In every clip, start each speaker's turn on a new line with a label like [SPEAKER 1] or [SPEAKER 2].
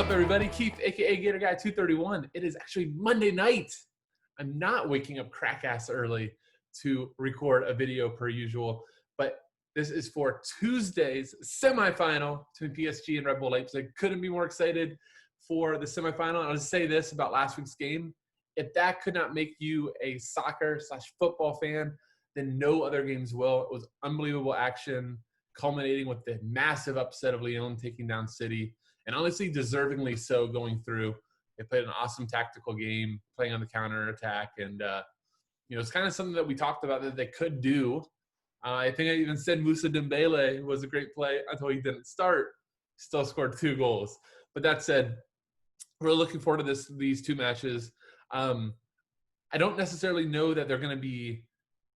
[SPEAKER 1] up, everybody? Keith, aka Gator Guy 231. It is actually Monday night. I'm not waking up crack ass early to record a video per usual, but this is for Tuesday's semifinal between PSG and RB Leipzig. Couldn't be more excited for the semifinal. I'll just say this about last week's game. If that could not make you a soccer/football fan, then no other games will. It was unbelievable action, culminating with the massive upset of Lyon taking down City. And honestly, deservingly so going through. They played an awesome tactical game, playing on the counter attack. And, it's kind of something that we talked about that they could do. I think I even said Moussa Dembele was a great play until he didn't start. Still scored 2 goals. But that said, we're looking forward to these 2 matches. I don't necessarily know that they're going to be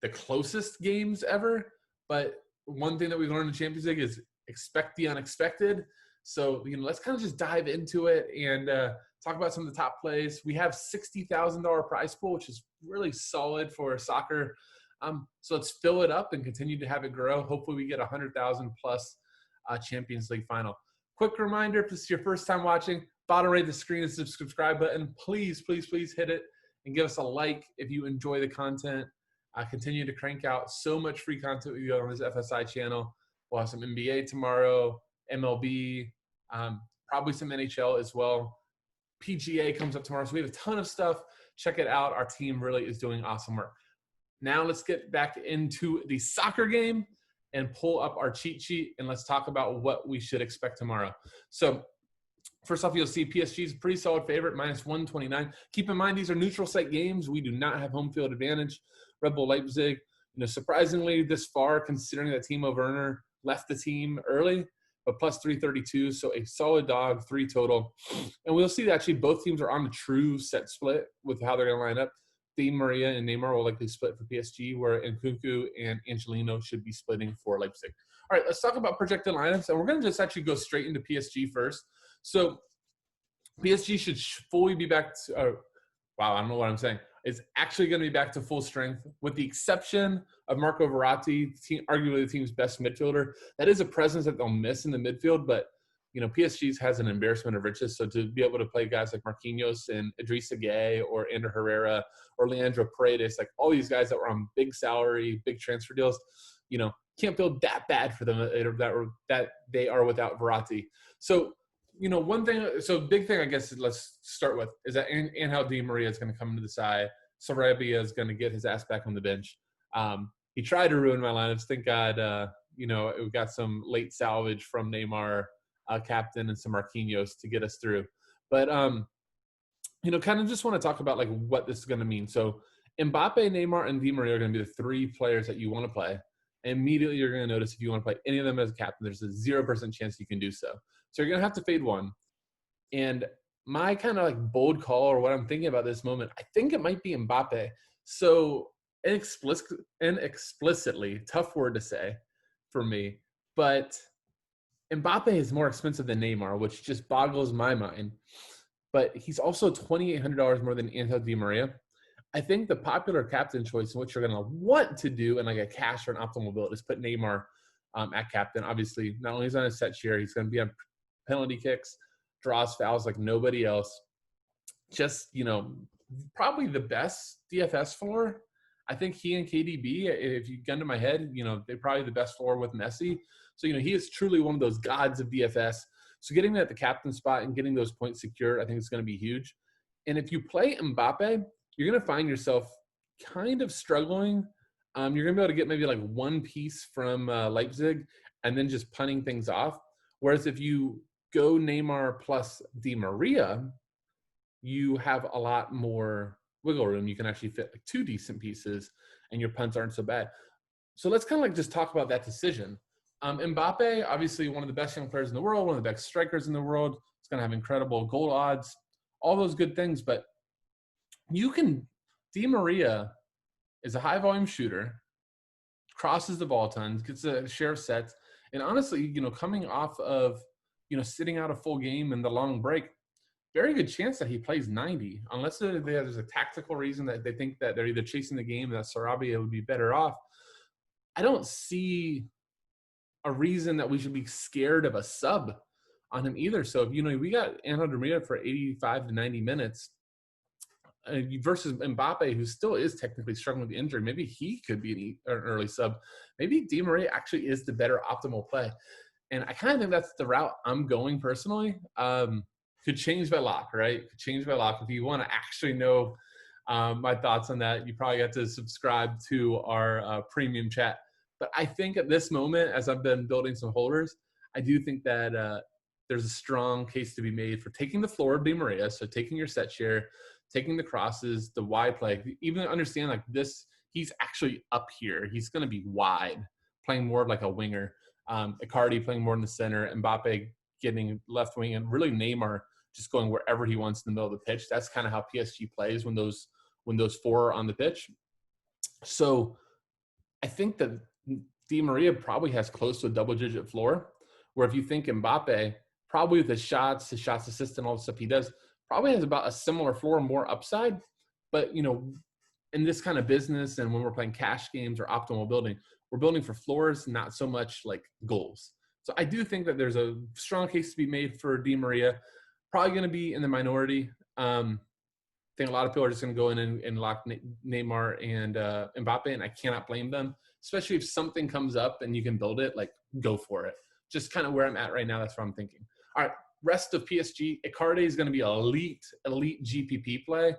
[SPEAKER 1] the closest games ever. But one thing that we've learned in Champions League is expect the unexpected. So, let's kind of just dive into it and talk about some of the top plays. We have $60,000 prize pool, which is really solid for soccer. So let's fill it up and continue to have it grow. Hopefully we get 100,000 plus Champions League final. Quick reminder, if this is your first time watching, bottom right of the screen is the subscribe button. Please, please, please hit it and give us a like if you enjoy the content. Continue to crank out so much free content we got on this FSI channel. We'll have some NBA tomorrow, MLB, probably some NHL as well. PGA comes up tomorrow. So we have a ton of stuff. Check it out. Our team really is doing awesome work. Now let's get back into the soccer game and pull up our cheat sheet, and let's talk about what we should expect tomorrow. So first off, you'll see PSG's a pretty solid favorite, -129. Keep in mind, these are neutral site games. We do not have home field advantage. RB Leipzig, surprisingly this far, considering that Timo Werner left the team early, but +332, so a solid dog, 3 total. And we'll see that actually both teams are on a true set split with how they're going to line up. Di Maria and Neymar will likely split for PSG, where Kunku and Angelino should be splitting for Leipzig. All right, let's talk about projected lineups, and we're going to just actually go straight into PSG first. So PSG should fully be back to I don't know what I'm saying. It's actually going to be back to full strength, with the exception of Marco Verratti, arguably the team's best midfielder. That is a presence that they'll miss in the midfield, but PSG's has an embarrassment of riches. So to be able to play guys like Marquinhos and Idrissa Gueye or Ander Herrera or Leandro Paredes, like all these guys that were on big salary, big transfer deals, can't feel that bad for them that they are without Verratti. So, big thing, I guess, let's start with is that Angel Di Maria is going to come into the side. Sarabia is going to get his ass back on the bench. He tried to ruin my lineups. Thank God, we got some late salvage from Neymar, captain, and some Marquinhos to get us through. But, kind of just want to talk about, like, what this is going to mean. So Mbappe, Neymar, and Di Maria are going to be the 3 players that you want to play. And immediately you're going to notice if you want to play any of them as a captain, there's a 0% chance you can do so. So you're going to have to fade one. And my kind of like bold call, or what I'm thinking about this moment, I think it might be Mbappe. So explicitly, tough word to say for me, but Mbappe is more expensive than Neymar, which just boggles my mind. But he's also $2,800 more than Angel Di Maria. I think the popular captain choice, in which you're going to want to do in like a cash or an optimal build, is put Neymar at captain. Obviously, not only is he on a set share, he's going to be on penalty kicks, draws fouls like nobody else. Just, probably the best DFS floor. I think he and KDB, if you gun to my head, they're probably the best floor with Messi. So, he is truly one of those gods of DFS. So getting him at the captain spot and getting those points secured, I think is going to be huge. And if you play Mbappe, you're going to find yourself kind of struggling. You're going to be able to get maybe like 1 piece from Leipzig and then just punting things off. Whereas if you go Neymar plus Di Maria, you have a lot more wiggle room. You can actually fit like 2 decent pieces and your punts aren't so bad. So let's kind of like just talk about that decision. Mbappe, obviously one of the best young players in the world, one of the best strikers in the world. He's going to have incredible goal odds, all those good things. But Di Maria is a high volume shooter, crosses the ball tons, gets a share of sets. And honestly, coming off of, sitting out a full game and the long break, very good chance that he plays 90, unless there's a tactical reason that they think that they're either chasing the game, that Sarabia would be better off. I don't see a reason that we should be scared of a sub on him either. So if we got Angel Di Maria for 85 to 90 minutes versus Mbappe, who still is technically struggling with injury. Maybe he could be an early sub. Maybe Di Maria actually is the better optimal play. And I kind of think that's the route I'm going personally. Could change by lock, right? Could change by lock. If you want to actually know my thoughts on that, you probably have to subscribe to our premium chat. But I think at this moment, as I've been building some holders, I do think that there's a strong case to be made for taking the floor of Di Maria, so taking your set share, taking the crosses, the wide play. Even understand like this, he's actually up here. He's going to be wide, playing more of like a winger. Icardi playing more in the center, Mbappe getting left wing, and really Neymar just going wherever he wants in the middle of the pitch. That's kind of how PSG plays when those four are on the pitch. So I think that Di Maria probably has close to a double-digit floor, where if you think Mbappe, probably with his shots, assist, and all the stuff he does, probably has about a similar floor, more upside. But, in this kind of business and when we're playing cash games or optimal building, we're building for floors, not so much like goals. So I do think that there's a strong case to be made for Di Maria. Probably going to be in the minority. I think a lot of people are just going to go in and lock Neymar and Mbappe, and I cannot blame them, especially if something comes up and you can build it, like go for it. Just kind of where I'm at right now. That's what I'm thinking. All right, rest of PSG. Icardi is going to be an elite GPP play.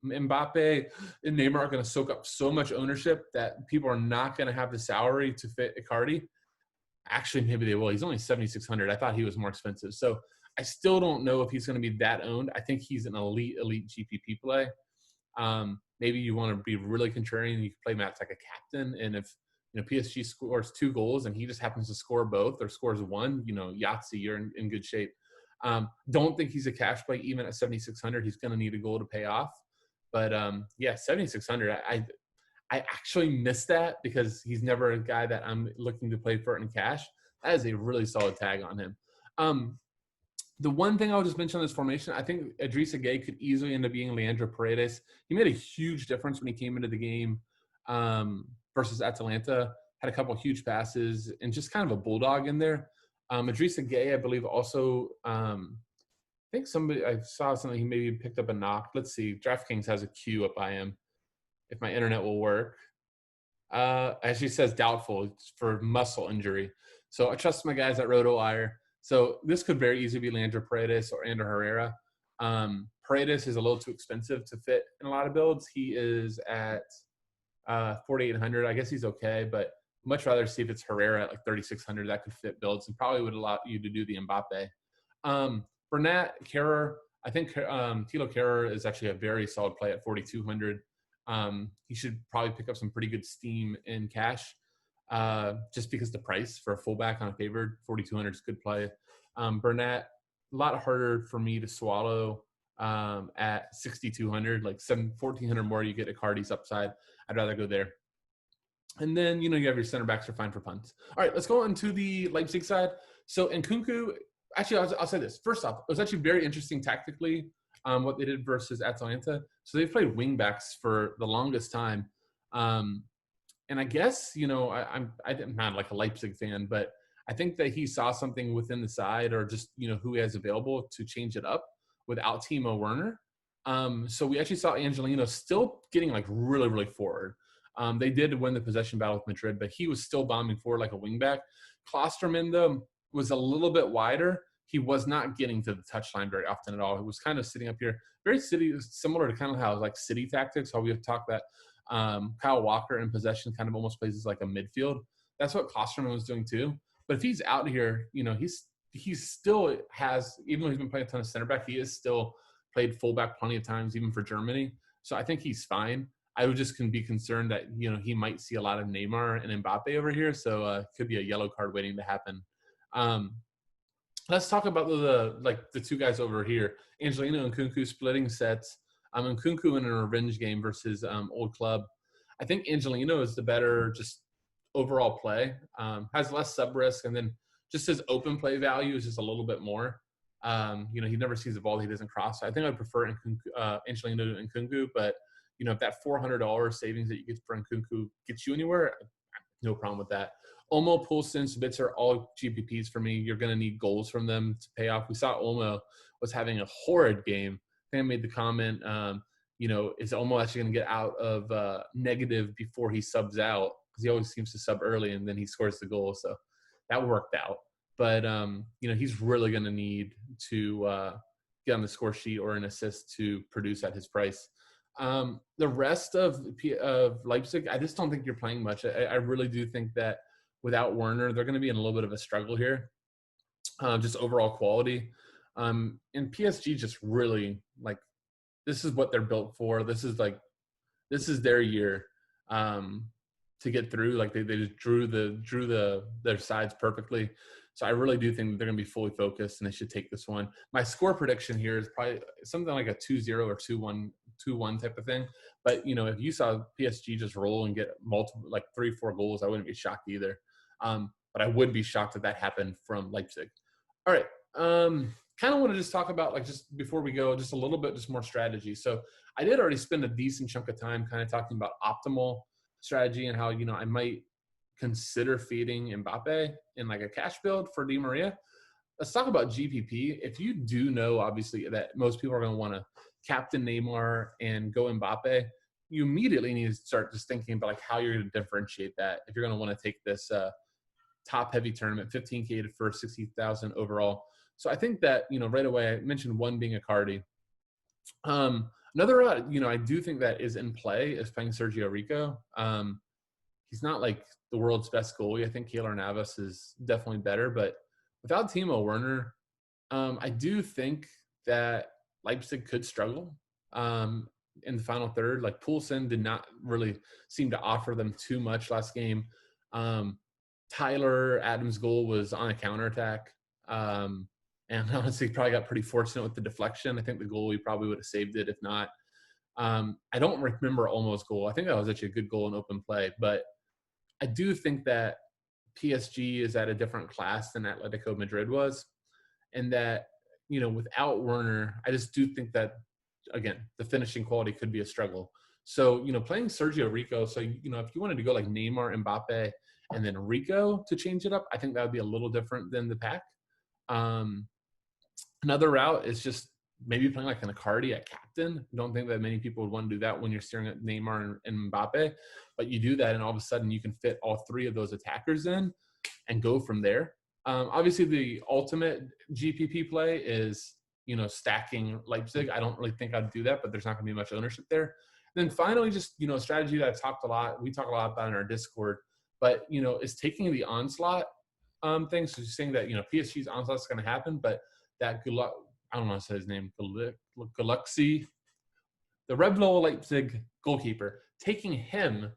[SPEAKER 1] Mbappe and Neymar are going to soak up so much ownership that people are not going to have the salary to fit Icardi. Actually, maybe they will. He's only 7,600. I thought he was more expensive. So I still don't know if he's going to be that owned. I think he's an elite GPP play. Maybe you want to be really contrarian. You can play Matt's like a captain. And if PSG scores 2 goals and he just happens to score both or scores 1, Yahtzee, you're in good shape. Don't think he's a cash play even at 7,600. He's going to need a goal to pay off. But, 7,600, I actually missed that because he's never a guy that I'm looking to play for in cash. That is a really solid tag on him. The one thing I'll just mention on this formation, I think Idrissa Gueye could easily end up being Leandro Paredes. He made a huge difference when he came into the game versus Atalanta. Had a couple of huge passes and just kind of a bulldog in there. Idrissa Gueye, I believe, also I saw something, he maybe picked up a knock. Let's see. DraftKings has a queue up by him. If my internet will work. As she says, doubtful for muscle injury. So I trust my guys at RotoWire. So this could very easily be Leandro Paredes or Ander Herrera. Paredes is a little too expensive to fit in a lot of builds. He is at 4,800. I guess he's okay, but much rather see if it's Herrera at like 3,600. That could fit builds and probably would allow you to do the Mbappe. Bernat, Kehrer, I think Thilo Kehrer is actually a very solid play at 4,200. He should probably pick up some pretty good steam in cash just because the price for a fullback on a favored 4,200 is a good play. Bernat, a lot harder for me to swallow at 6,200, like 1,400 more, you get Icardi's upside. I'd rather go there. And then, you have your center backs are fine for punts. All right, let's go on to the Leipzig side. So, in Kunku, actually, I'll say this. First off, it was actually very interesting tactically what they did versus Atalanta. So they've played wing backs for the longest time. And I guess, I'm not like a Leipzig fan, but I think that he saw something within the side or just, who he has available to change it up without Timo Werner. So we actually saw Angelino still getting like really, really forward. They did win the possession battle with Madrid, but he was still bombing forward like a wingback. Klosterman, though, was a little bit wider. He was not getting to the touchline very often at all. He was kind of sitting up here, very similar to kind of how like City tactics, how we have talked that Kyle Walker in possession kind of almost plays as like a midfield. That's what Klosterman was doing too. But if he's out here, he still has, even though he's been playing a ton of center back, he is still played fullback plenty of times, even for Germany. So I think he's fine. I would just be concerned that, he might see a lot of Neymar and Mbappe over here. So it could be a yellow card waiting to happen. Let's talk about the two guys over here, Angelino and Kunku splitting sets. And Kunku in a revenge game versus Old Club. I think Angelino is the better just overall play. Has less sub risk, and then just his open play value is just a little bit more. He never sees the ball that he doesn't cross. So I think I'd prefer Angelino and Kunku, but if that $400 savings that you get for Kunku gets you anywhere, no problem with that. Olmo, Poulsen, Sabitzer are all GPPs for me. You're going to need goals from them to pay off. We saw Olmo was having a horrid game. I think I made the comment, is Olmo actually going to get out of negative before he subs out? Because he always seems to sub early and then he scores the goal. So that worked out. But, he's really going to need to get on the score sheet or an assist to produce at his price. The rest of Leipzig, I just don't think you're playing much. I really do think that without Werner, they're going to be in a little bit of a struggle here, just overall quality. And PSG just really, this is what they're built for. This is their year to get through. They just drew their sides perfectly. So I really do think they're going to be fully focused and they should take this one. My score prediction here is probably something like a 2-0 or 2-1 type of thing. But, if you saw PSG just roll and get multiple, 3-4 goals, I wouldn't be shocked either. But I would be shocked if that happened from Leipzig. All right. Kind of want to just talk about, just before we go, just a little bit, just more strategy. So I did already spend a decent chunk of time kind of talking about optimal strategy and how, I might consider feeding Mbappe in a cash build for Di Maria. Let's talk about GPP. If you do know, obviously, that most people are going to want to captain Neymar and go Mbappe, you immediately need to start just thinking about how you're going to differentiate that if you're going to want to take this top-heavy tournament, 15K for 60,000 overall. So I think that, right away, I mentioned one being Icardi. Another, I do think that is in play is playing Sergio Rico. He's not the world's best goalie. I think Keylor Navas is definitely better, but without Timo Werner, I do think that Leipzig could struggle in the final third. Poulsen did not really seem to offer them too much last game. Tyler Adams' goal was on a counterattack. And honestly, probably got pretty fortunate with the deflection. I think the goalie probably would have saved it if not. I don't remember Olmo's goal. I think that was actually a good goal in open play, but I do think that PSG is at a different class than Atletico Madrid was, and that, without Werner, I just do think that, again, the finishing quality could be a struggle. So, playing Sergio Rico, so, if you wanted to go Neymar, Mbappe, and then Rico to change it up, I think that would be a little different than the pack. Another route is just maybe playing an Icardi at captain. I don't think that many people would want to do that when you're staring at Neymar and Mbappe, but you do that and all of a sudden you can fit all three of those attackers in and go from there. Obviously, the ultimate GPP play is, stacking Leipzig. I don't really think I'd do that, but there's not going to be much ownership there. And then finally, just, a strategy that we talk a lot about in our Discord, but, is taking the onslaught thing. So saying that, PSG's onslaught is going to happen, but that I don't know how to say his name, Galaxy, the Red Bull Leipzig goalkeeper, taking him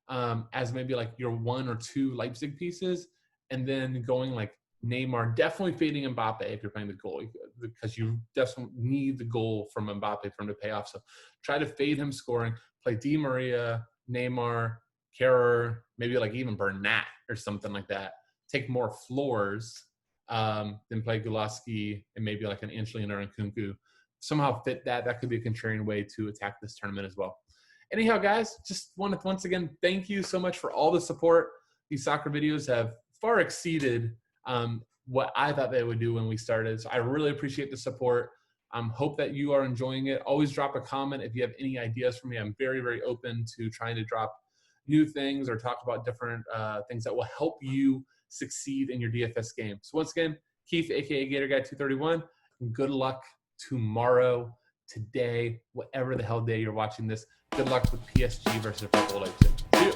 [SPEAKER 1] as maybe your one or two Leipzig pieces, and then going Neymar, definitely fading Mbappe if you're playing the goal, because you definitely need the goal from Mbappe for him to pay off. So try to fade him scoring, play Di Maria, Neymar, Kehrer, maybe even Bernat or something like that. Take more floors. Then play Gulaski and maybe an Angelino and Kunku. Somehow fit that. That could be a contrarian way to attack this tournament as well. Anyhow, guys, just want to once again thank you so much for all the support. These soccer videos have far exceeded what I thought they would do when we started. So I really appreciate the support. Hope that you are enjoying it. Always drop a comment if you have any ideas for me. I'm very, very open to trying to drop new things or talk about different things that will help you succeed in your DFS game. So once again, Keith, aka Gator Guy 231, good luck tomorrow, today, whatever the hell day you're watching this. Good luck with PSG versus Red Bull Leipzig. See you.